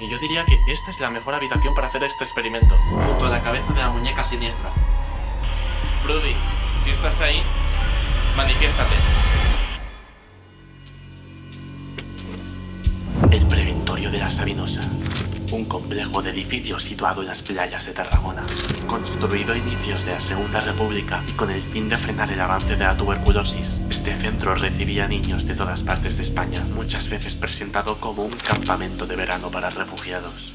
Y yo diría que esta es la mejor habitación para hacer este experimento, junto a la cabeza de la muñeca siniestra. Prudy, si estás ahí, manifiéstate. El Preventorio de la Sabinosa. Un complejo de edificios situado en las playas de Tarragona, construido a inicios de la Segunda República y con el fin de frenar el avance de la tuberculosis. Este centro recibía niños de todas partes de España, muchas veces presentado como un campamento de verano para refugiados.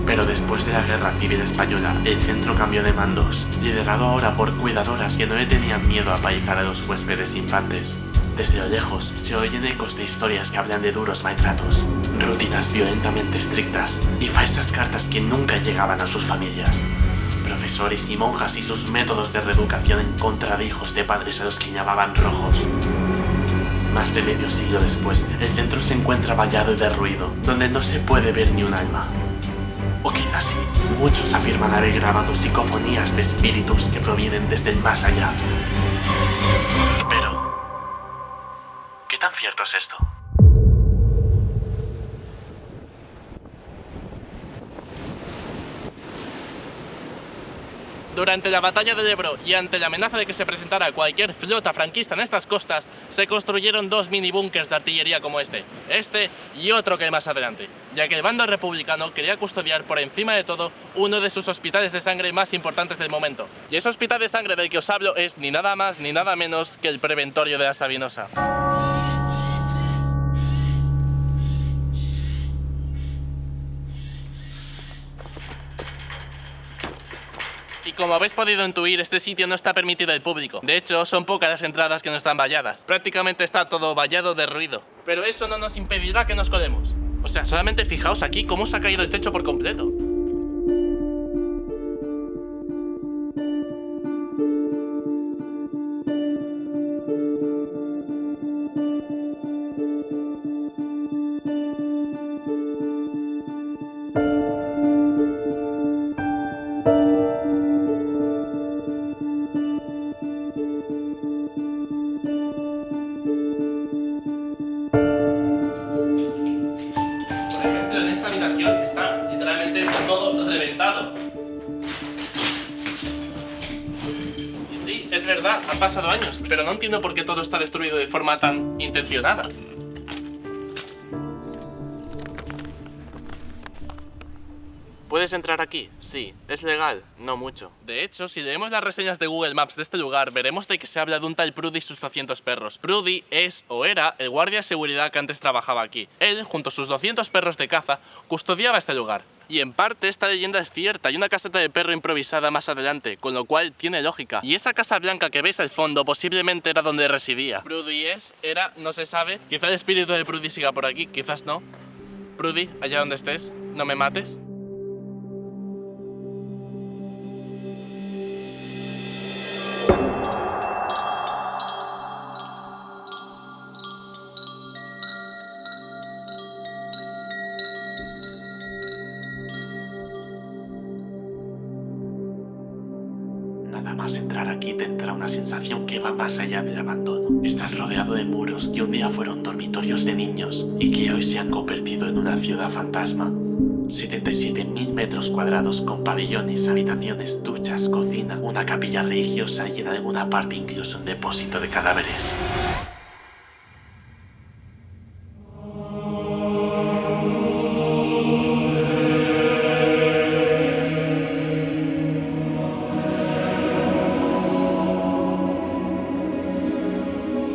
Pero después de la Guerra Civil Española, el centro cambió de mandos, liderado ahora por cuidadoras que no le tenían miedo a apalizar a los huéspedes infantes. Desde lo lejos se oyen ecos de historias que hablan de duros maltratos, rutinas violentamente estrictas y falsas cartas que nunca llegaban a sus familias. Profesores y monjas y sus métodos de reeducación en contra de hijos de padres a los que llamaban rojos. Más de medio siglo después, el centro se encuentra vallado y derruido, donde no se puede ver ni un alma. O quizás sí, muchos afirman haber grabado psicofonías de espíritus que provienen desde el más allá. Pero, ¿qué tan cierto es esto? Durante la batalla del Ebro y ante la amenaza de que se presentara cualquier flota franquista en estas costas, se construyeron 2 mini búnkers de artillería como este y otro que hay más adelante, ya que el bando republicano quería custodiar por encima de todo uno de sus hospitales de sangre más importantes del momento. Y ese hospital de sangre del que os hablo es ni nada más ni nada menos que el Preventorio de la Sabinosa. Y como habéis podido intuir, este sitio no está permitido al público. De hecho, son pocas las entradas que no están valladas. Prácticamente está todo vallado, derruido. Pero eso no nos impedirá que nos colemos. O sea, solamente fijaos aquí cómo se ha caído el techo por completo. Está literalmente todo reventado. Y sí, es verdad, han pasado años, pero no entiendo por qué todo está destruido de forma tan intencionada. ¿Puedes entrar aquí? Sí. ¿Es legal? No mucho. De hecho, si leemos las reseñas de Google Maps de este lugar, veremos de que se habla de un tal Prudy y sus 200 perros. Prudy es, o era, el guardia de seguridad que antes trabajaba aquí. Él, junto a sus 200 perros de caza, custodiaba este lugar. Y en parte esta leyenda es cierta, hay una caseta de perro improvisada más adelante, con lo cual tiene lógica. Y esa casa blanca que veis al fondo posiblemente era donde residía. Prudy era, no se sabe. Quizá el espíritu de Prudy siga por aquí, quizás no. Prudy, allá donde estés, no me mates. Nada más entrar aquí te entra una sensación que va más allá del abandono. Estás rodeado de muros que un día fueron dormitorios de niños y que hoy se han convertido en una ciudad fantasma. 77.000 metros cuadrados con pabellones, habitaciones, duchas, cocina, una capilla religiosa y en alguna parte incluso un depósito de cadáveres.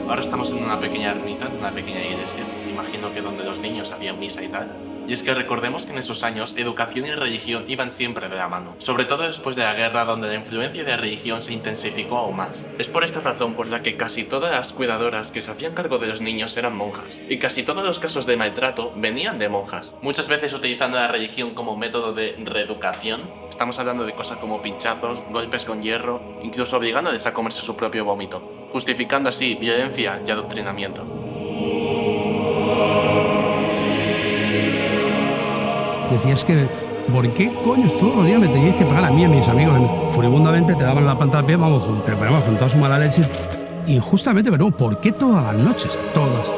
Ahora estamos en una pequeña ermita, en una pequeña iglesia, imagino que donde los niños hacían misa y tal. Y es que recordemos que en esos años educación y religión iban siempre de la mano, sobre todo después de la guerra donde la influencia de la religión se intensificó aún más. Es por esta razón por la que casi todas las cuidadoras que se hacían cargo de los niños eran monjas, y casi todos los casos de maltrato venían de monjas, muchas veces utilizando la religión como método de reeducación. Estamos hablando de cosas como pinchazos, golpes con hierro, incluso obligándoles a comerse su propio vómito, justificando así violencia y adoctrinamiento. Decías que, ¿por qué coño todos los días me teníais que pagar a mí y a mis amigos? Furibundamente te daban la pata al pie, vamos, pero con toda su mala leche. Y justamente, pero ¿por qué todas las noches? Todas.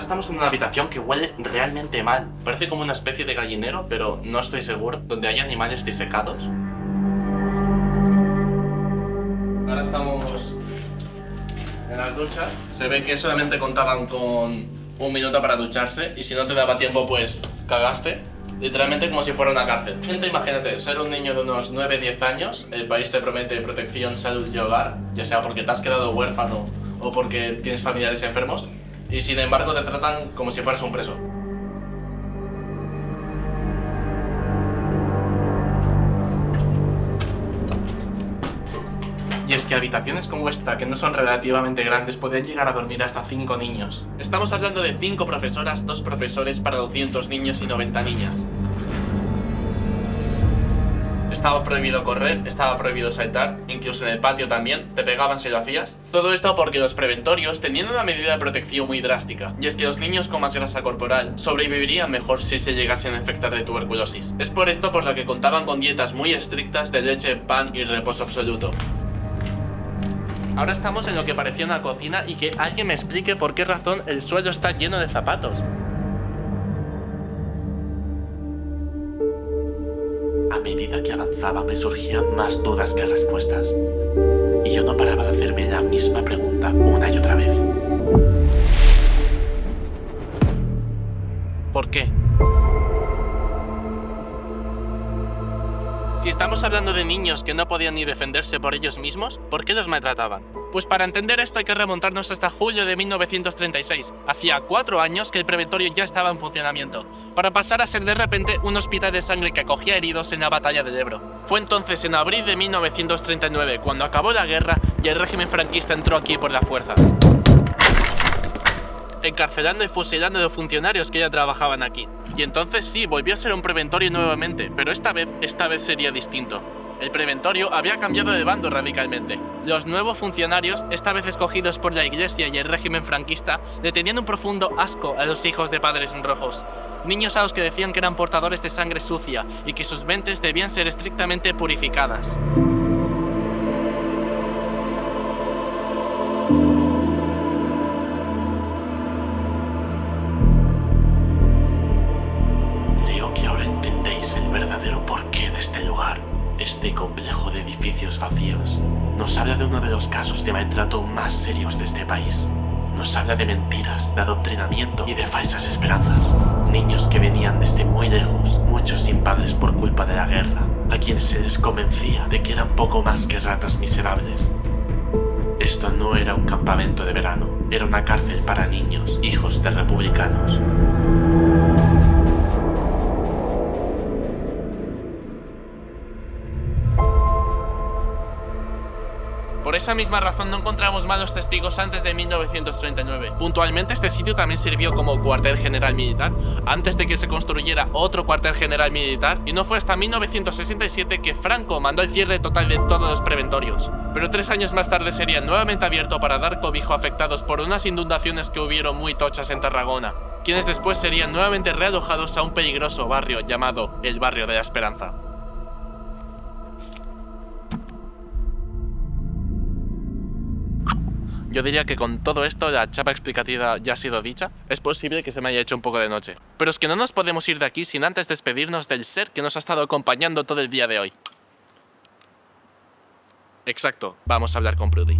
estamos en una habitación que huele realmente mal. Parece como una especie de gallinero, pero no estoy seguro, donde hay animales disecados. Ahora estamos en las duchas. Se ve que solamente contaban con 1 minuto para ducharse y si no te daba tiempo pues cagaste. Literalmente como si fuera una cárcel. Gente, imagínate, ser un niño de unos 9-10 años, el país te promete protección, salud y hogar, ya sea porque te has quedado huérfano o porque tienes familiares enfermos, y sin embargo te tratan como si fueras un preso. Y es que habitaciones como esta, que no son relativamente grandes, pueden llegar a dormir hasta 5 niños. Estamos hablando de 5 profesoras, 2 profesores para 200 niños y 90 niñas. Estaba prohibido correr, estaba prohibido saltar, incluso en el patio también, te pegaban si lo hacías. Todo esto porque los preventorios tenían una medida de protección muy drástica, y es que los niños con más grasa corporal sobrevivirían mejor si se llegasen a infectar de tuberculosis. Es por esto por lo que contaban con dietas muy estrictas de leche, pan y reposo absoluto. Ahora estamos en lo que parecía una cocina y que alguien me explique por qué razón el suelo está lleno de zapatos. A medida que avanzaba me surgían más dudas que respuestas. Y yo no paraba de hacerme la misma pregunta una y otra vez. ¿Por qué? Si estamos hablando de niños que no podían ni defenderse por ellos mismos, ¿por qué los maltrataban? Pues para entender esto hay que remontarnos hasta julio de 1936. Hacía 4 años que el preventorio ya estaba en funcionamiento, para pasar a ser de repente un hospital de sangre que acogía heridos en la batalla del Ebro. Fue entonces en abril de 1939 cuando acabó la guerra y el régimen franquista entró aquí por la fuerza, encarcelando y fusilando a los funcionarios que ya trabajaban aquí. Y entonces sí, volvió a ser un preventorio nuevamente, pero esta vez sería distinto. El preventorio había cambiado de bando radicalmente. Los nuevos funcionarios, esta vez escogidos por la iglesia y el régimen franquista, le tenían un profundo asco a los hijos de padres rojos. Niños a los que decían que eran portadores de sangre sucia y que sus mentes debían ser estrictamente purificadas. Este complejo de edificios vacíos nos habla de uno de los casos de maltrato más serios de este país. Nos habla de mentiras, de adoctrinamiento y de falsas esperanzas. Niños que venían desde muy lejos, muchos sin padres por culpa de la guerra, a quienes se les convencía de que eran poco más que ratas miserables. Esto no era un campamento de verano, era una cárcel para niños, hijos de republicanos. Por esa misma razón no encontramos malos testigos antes de 1939. Puntualmente este sitio también sirvió como cuartel general militar, antes de que se construyera otro cuartel general militar, y no fue hasta 1967 que Franco mandó el cierre total de todos los preventorios. Pero 3 años más tarde sería nuevamente abierto para dar cobijo a afectados por unas inundaciones que hubieron muy tochas en Tarragona, quienes después serían nuevamente realojados a un peligroso barrio llamado el Barrio de la Esperanza. Yo diría que con todo esto la chapa explicativa ya ha sido dicha. Es posible que se me haya hecho un poco de noche. Pero es que no nos podemos ir de aquí sin antes despedirnos del ser que nos ha estado acompañando todo el día de hoy. Exacto, vamos a hablar con Prudy.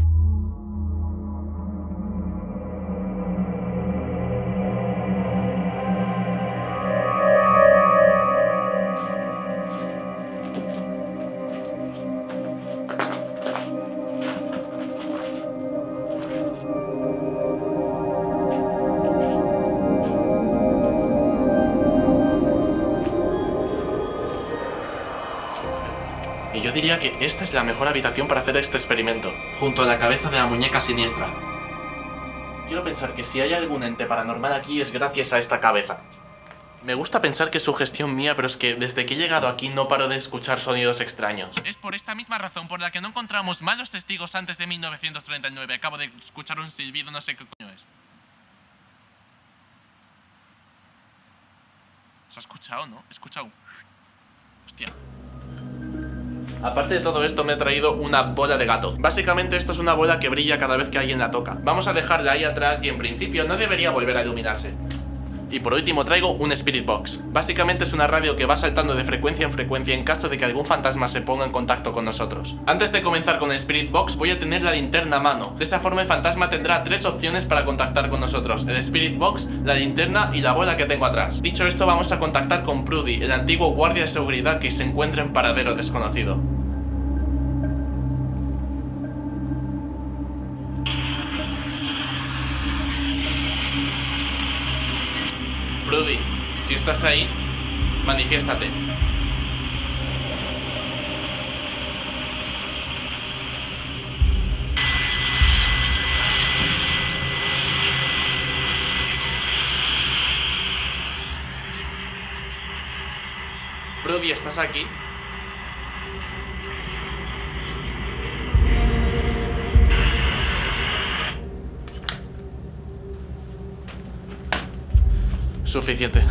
Y yo diría que esta es la mejor habitación para hacer este experimento, junto a la cabeza de la muñeca siniestra. Quiero pensar que si hay algún ente paranormal aquí es gracias a esta cabeza. Me gusta pensar que es sugestión mía, pero es que desde que he llegado aquí no paro de escuchar sonidos extraños. Es por esta misma razón por la que no encontramos malos testigos antes de 1939. Acabo de escuchar un silbido, no sé qué coño es. ¿Se ha escuchado, no? He escuchado. Hostia. Aparte de todo esto me he traído una bola de gato. Básicamente esto es una bola que brilla cada vez que alguien la toca. Vamos a dejarla ahí atrás y en principio no debería volver a iluminarse. Y por último traigo un Spirit Box. Básicamente es una radio que va saltando de frecuencia en frecuencia en caso de que algún fantasma se ponga en contacto con nosotros. Antes de comenzar con el Spirit Box voy a tener la linterna a mano. De esa forma el fantasma tendrá 3 opciones para contactar con nosotros: el Spirit Box, la linterna y la bola que tengo atrás. Dicho esto, vamos a contactar con Prudy, el antiguo guardia de seguridad que se encuentra en paradero desconocido. Prudy, si estás ahí, manifiéstate. Prudy, ¿estás aquí? Suficiente.